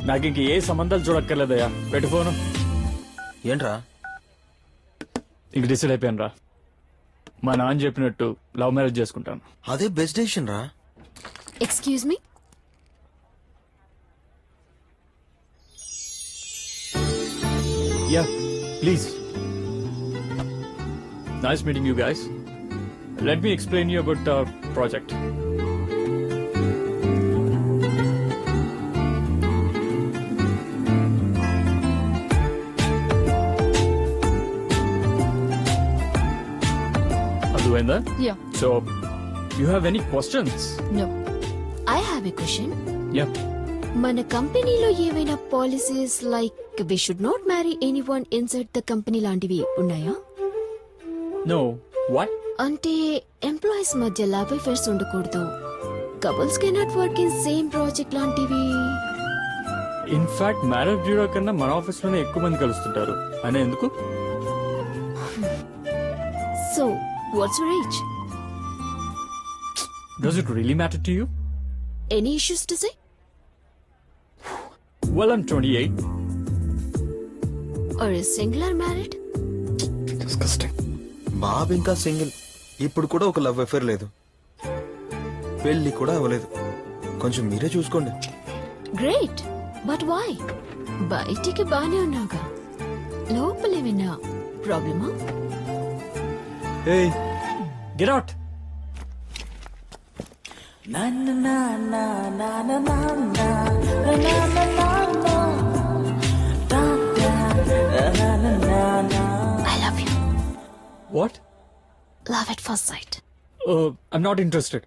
నాకు ఇంక ఏ సంబంధాలు చూడక్కర్లేదయ్యా. పెట్టు ఫోను. ఏంట్రా? ఇంక డిసైడ్ అయిపోయాను రా. మా నాన్న చెప్పినట్టు లవ్ మ్యారేజ్ చేసుకుంటాను. అదే బెస్ట్ డెసిషన్ రా. Excuse me. Yeah please. Nice meeting you guys. Let me explain you about our project. Yeah. So, you have any questions? No. I have a question. Yeah. మన కంపెనీలో ఏవైనా policies like we should not marry anyone inside the company లాంటివి ఉన్నాయా? No. What? అంటే employees మధ్య love affairs ఉండకూడదు, couples cannot work in same project లాంటివి. In fact marriage bureau కన్నా మన ఆఫీస్ లోనే ఎక్కువ మంది కలుస్తుంటారు. అనే ఎందుకు? So what's your age? Does it really matter to you? Any issues to say? Well, I'm 28. Or is single or married? Disgusting. బాబు ఇంకా సింగిల్. ఇప్పుడు కూడా ఒక లవ్ అఫేర్ లేదు, పెళ్లి కూడా అవ్వలేదు. కొంచెం మీరే చూసుకోండి. Great. But why? బయటికి బానే ఉన్నావుగా, లోపలేమైనా ప్రాబ్లమా? Hey, get out. I love you. What? Love at first sight. I'm not interested.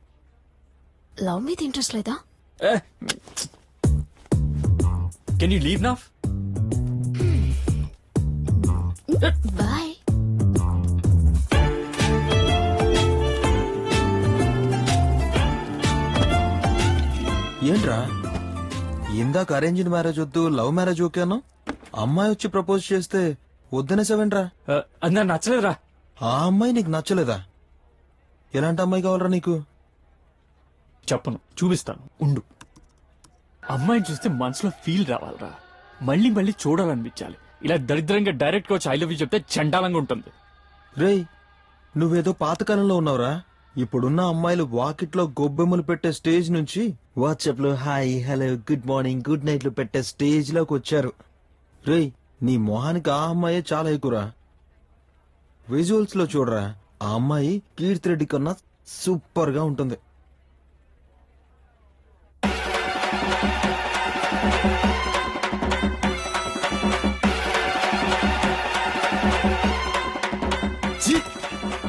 Love మీద ఇంట్రెస్ట్ లేదా? Eh. Can you leave now? Bye. ఏంట్రా ఇందాక అరేంజ్డ్ మ్యారేజ్ వద్దు, లవ్ మ్యారేజ్ ఓకే అన్నా. అమ్మాయి వచ్చి ప్రపోజ్ చేస్తే వద్దనేసావేంట్రా? అది నాకు నచ్చలేదురా. ఆ అమ్మాయి నీకు నచ్చలేదా? ఎలాంటి అమ్మాయి కావాలరా నీకు? చెప్పను, చూపిస్తాను, ఉండు. అమ్మాయిని చూస్తే మనసులో ఫీల్ రావాలరా, మళ్ళీ మళ్ళీ చూడాలనిపించాలి. ఇలా దరిద్రంగా డైరెక్ట్ గా వచ్చి ఐ లవ్ యూ చెప్తే చండాలంగా ఉంటుంది. రేయ్, నువ్వేదో పాతకాలంలో ఉన్నావురా. ఇప్పుడున్న అమ్మాయిలు వాకిట్లో గొబ్బెమ్మలు పెట్టే స్టేజ్ నుంచి వాట్సాప్ లో hi hello good morning good night లో పెట్టే స్టేజ్ లోకి వచ్చారు. రేయ్, నీ మొహానికి ఆ అమ్మాయే చాలా ఎక్కువరా. విజువల్స్ లో చూడరా, ఆ అమ్మాయి కీర్తి రెడ్డి కన్నా సూపర్ గా ఉంటుంది.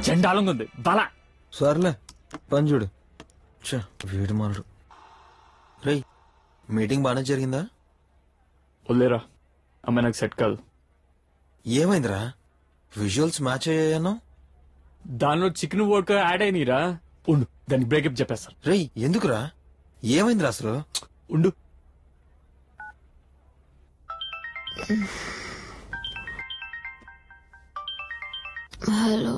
చండాలంగా ఉంది బలా. సర్లే పని చూడు. వీడు మనడు. రేయ్, మీటింగ్ బాగానే జరిగిందా? వదిలేరా, అమ్మాయి నాకు సెట్ కాదు. ఏమైందిరా? విజువల్స్ మ్యాచ్ అయ్యాయన్నా? దానిలో చికెన్ వర్క్ యాడ్ అయినరా. ఉండు, దానికి బ్రేకప్ చెప్పేస్తాను. రేయ్, ఎందుకురా? ఏమైందిరా అసలు? ఉండు. హలో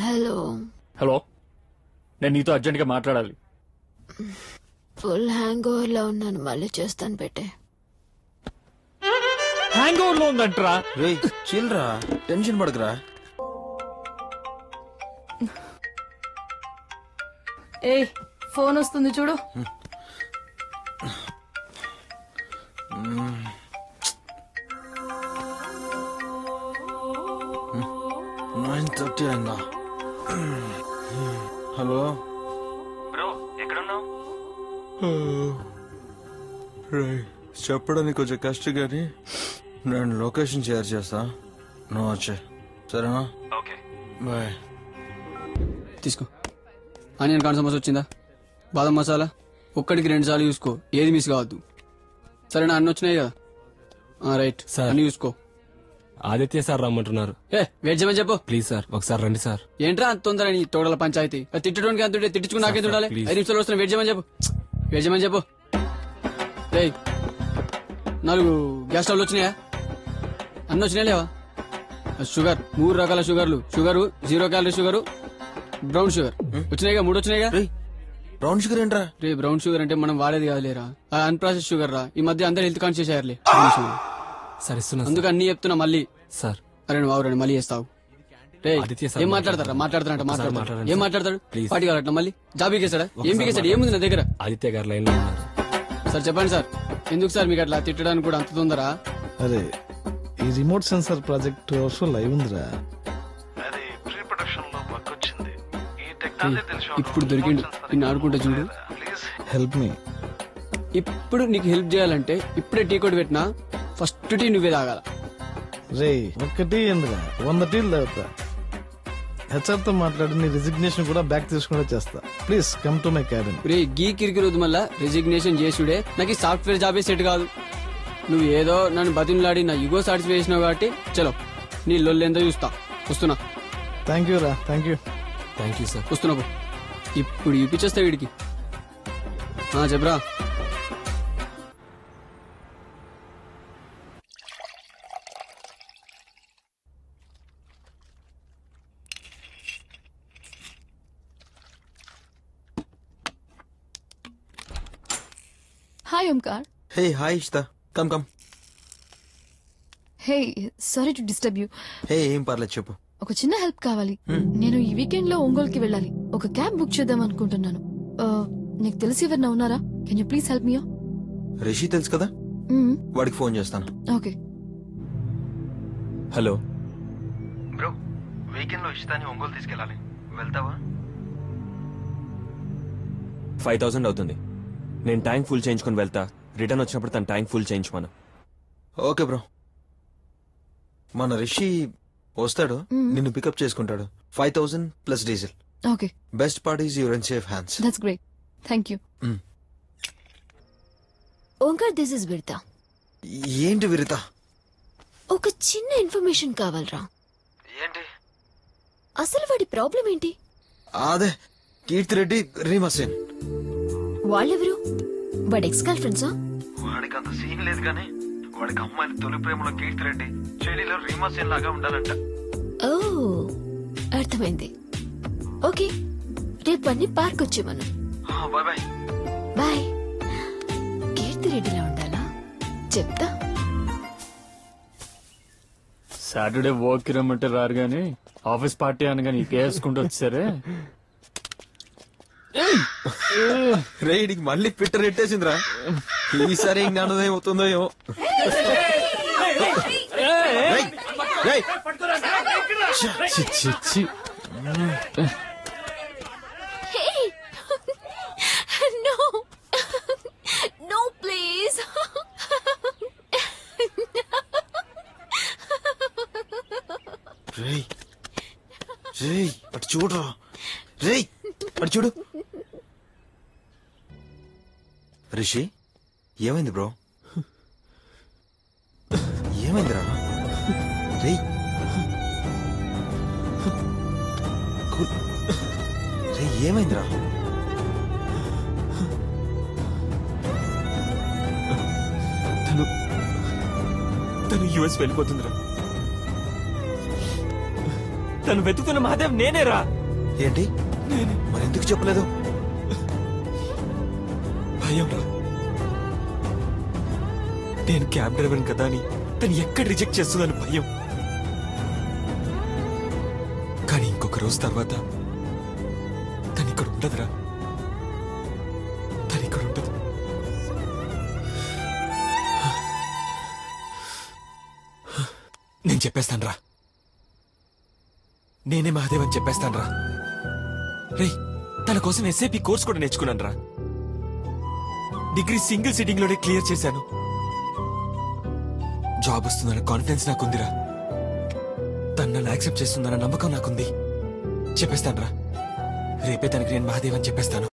హలో హలో, నేను నీతో అర్జెంట్ గా మాట్లాడాలి. ఫుల్ హ్యాంగ్ ఓవర్ లో ఉన్నాను, మళ్ళీ చేస్తాను. పెట్టే. హ్యాంగ్ ఓవర్ లో ఉందంటరా. రేయ్ చిల్రా, టెన్షన్ పడకురా. ఏ ఫోన్ వస్తుంది చూడు. 9:30 అయిందా? హలో బ్రో, ఎక్కడున్నావు? చెప్పడానికి కొంచెం కష్టం కానీ నేను లొకేషన్ షేర్ చేస్తా, నువ్వు వచ్చే. సరేనా? Okay bye. తీసుకో. ఆనియన్ కాన్ సమోసా వచ్చిందా? బాదం మసాలా ఒక్కడికి 2 సార్లు చూసుకో, ఏది మిస్ కావద్దు. సరేనా? అన్ని వచ్చినాయి కదా? Right sir. అన్ని చూసుకో. ఆదిత్య సార్ రమ్మంటున్నారు. వెయిట్ చేయమని చెప్పు. ప్లీజ్ సార్, ఒకసారి రండి సార్. ఏంట్రా అంత తొందర నీ తోడల పంచాయతీ? తిట్టడానికి అంతుంటే తిట్టించుకుని నాకేం చూడాలి? ప్లీజ్. 5 నిమిషాలు వస్తున్నా, వెయిట్ చేయమని చెప్పు. వెయిట్ చేయమని చెప్పు. రేయ్, 4 గ్యాస్ స్టవ్లు వచ్చినాయా? అన్ని వచ్చినాయా లేవా? షుగర్ 3 రకాల షుగర్లు. Sugar 0 calorie sugar, brown sugar వచ్చినాయిగా? 3 వచ్చినాయిగా? రేయ్, బ్రౌన్ షుగర్ ఏంట్రా? రే బ్రౌన్ షుగర్ అంటే మనం వాడేది కాదు లేరా, అన్ప్రాసెస్ షుగర్ రా. ఈ మధ్య అందరు హెల్త్ కాన్షియస్ అయ్యారులే. సార్ ఇస్తున్నా అందుకు అన్ని చెప్తున్నా మళ్ళీ. సార్. అరే నువ్వు అవురండి మళ్ళీ చేస్తావు. రే ఆదిత్య సార్ ఏం మాట్లాడతారా? మాట్లాడతారంట మాట్లాడతారు. మాట్లాడండి ఏం సార్. మాట్లాడతాడు? ప్లీజ్. పార్టీ కావాలట మళ్ళీ జాబ్ ఎక్కేసాడా? ఏం పీకేసాడు? ఏముంది నా దగ్గర? ఆదిత్య గారు లైన్ లో ఉన్నారు. సార్ చెప్పండి సార్, ఎందుకు సార్ మీకు అట్లా తిట్టడానికి కూడా అంత తొందరా? అరే ఈ remote sensor project also live ఉందిరా. అది ప్రీ ప్రొడక్షన్ లో వర్క్ వచ్చింది. ఈ టెక్నాలజీ తెలిసి ఇప్పుడు దొరికిండు నిన్ను ఆడుకుంటా చూడు. Please help me. ఇప్పుడు నీకు హెల్ప్ చేయాలంటే ఇప్పుడే టీ కొట్టి పెట్టినా ఫస్ట్ టీ నువ్వే తాగాల. రే ఒక్కటి ఎందుకు 100 టీలు తాగుతా. హెచ్ఆర్ తో మాట్లాడి నీ రిజిగ్నేషన్ కూడా బ్యాక్ తీసుకుంటూ చేస్తా. Please come to my cabin. రే గీ కిరికి రోజు మళ్ళా రెసిగ్నేషన్ చేసుడే నాకు ఈ సాఫ్ట్వేర్ జాబే సెట్ కాదు. నువ్వు ఏదో నన్ను బతిమలాడి నా యుగో సాటిస్ఫై చేసినావు కాబట్టి చలో నీ లొల్లెందో చూస్తా. వస్తున్నా. థ్యాంక్ యూ రా, thank you. Thank you sir. వస్తున్నా పో. ఇప్పుడు చూపించేస్తా వీడికి. చెప్పరా. Hi Omkar. Hey hi Ishta, come come. Hey sorry to disturb you. Hey ఏం పర్లేదు చెప్పు. ఒక చిన్న హెల్ప్ కావాలి. నేను ఈ వీకెండ్ లో ఒంగోలుకి వెళ్ళాలి. ఒక క్యాబ్ బుక్ చేద్దాం అనుకుంటున్నాను. నీకు తెలిసి ఎవరైనా ఉన్నారా? Can you please help me? Rishi తెలుసు కదా, వాడికి ఫోన్ చేస్తాను. ఓకే. హలో బ్రో, వీకెండ్ లో ఇష్టాన్ని ఒంగోలు తీసుకెళ్ళాలి. వెళ్తావా? 5,000 అవుతుంది. నేను ట్యాంక్ ఫుల్ చేయించుకొని వెళ్తా. రిటర్న్ వచ్చినప్పుడు తన ట్యాంక్ ఫుల్ చేయించమను. Okay bro. మన రిషి వస్తాడు, నిన్ను పికప్ చేసుకుంటాడు. 5,000 plus diesel. Okay. Best part is your in safe hands. That's great. Thank you. Omkar, this is Viritha. ఏంటి విరిత? ఒక చిన్న ఇన్ఫర్మేషన్ కావాలరా. ఏంటి? అసలు వాడి ప్రాబ్లం ఏంటి? అదే కీర్తి రెడ్డి, రీమా సేన్. వాళ్ళెవరు? వాడి ఎక్స్ గర్ల్ ఫ్రెండ్సా? వాడికి అంత సీన్ లేదు కానీ వాడికి అమ్మాయిని తొలి ప్రేమలో కీర్తి రెడ్డి, చెడిలో రీమా సేన్ లాగా ఉండాలంట. ఓ అర్థమైంది. ఓకే, రేపు అన్ని పార్క్ వచ్చేమను. Bye bye. బాయ్. కీర్తి రెడ్డిలా ఉండాలా? చెప్తా. సాటర్డే వర్క్ రమ్మంటే రారు గాని ఆఫీస్ పార్టీ అనగానే వేసుకుంటూ వచ్చారే. రేడికి మళ్ళీ పిట్ట రెట్టేసిందిరా. ఈసారి ఏం జ్ఞానం ఏమవుతుందో ఏమో. రేయ్, రేయ్. చి, చి, చి. Hey! No! No, please! రేయ్, రేయ్, అటు చూడరా. రేయ్, అటు చూడు. రిషి, ఏమైంది బ్రో? ఏమైందిరా? రేయ్, కూల్. రేయ్, ఏమైందిరా? తను యుఎస్ వెళ్ళిపోతుందిరా. తను వెతుకుతున్న మహాదేవ్ నేనేరా. ఏంటి? మరెందుకు చెప్పలేదు? భయం రా. నేను క్యాబ్ డ్రైవర్ కదా అని తను ఎక్కడ రిజెక్ట్ చేస్తుందని భయం. కానీ ఇంకొక రోజు తర్వాత తను ఇక్కడ ఉండదురా. తను ఇక్కడ ఉండదు. నేను చెప్పేస్తాను రా. నేనే మహాదేవ్ అని చెప్పేస్తాను రా. రే, తన కోసం ఎస్ఏపీ కోర్స్ కూడా నేర్చుకున్నాను రా. డిగ్రీ సింగిల్ సిట్టింగ్ లోనే క్లియర్ చేశాను. జాబ్ వస్తుందన్న కాన్ఫిడెన్స్ నాకుందిరా. తను నన్ను యాక్సెప్ట్ చేస్తుందన్న నమ్మకం నాకుంది. చెప్పేస్తాను రా. రేపే తనకి నేను మహాదేవ్ అని చెప్పేస్తాను.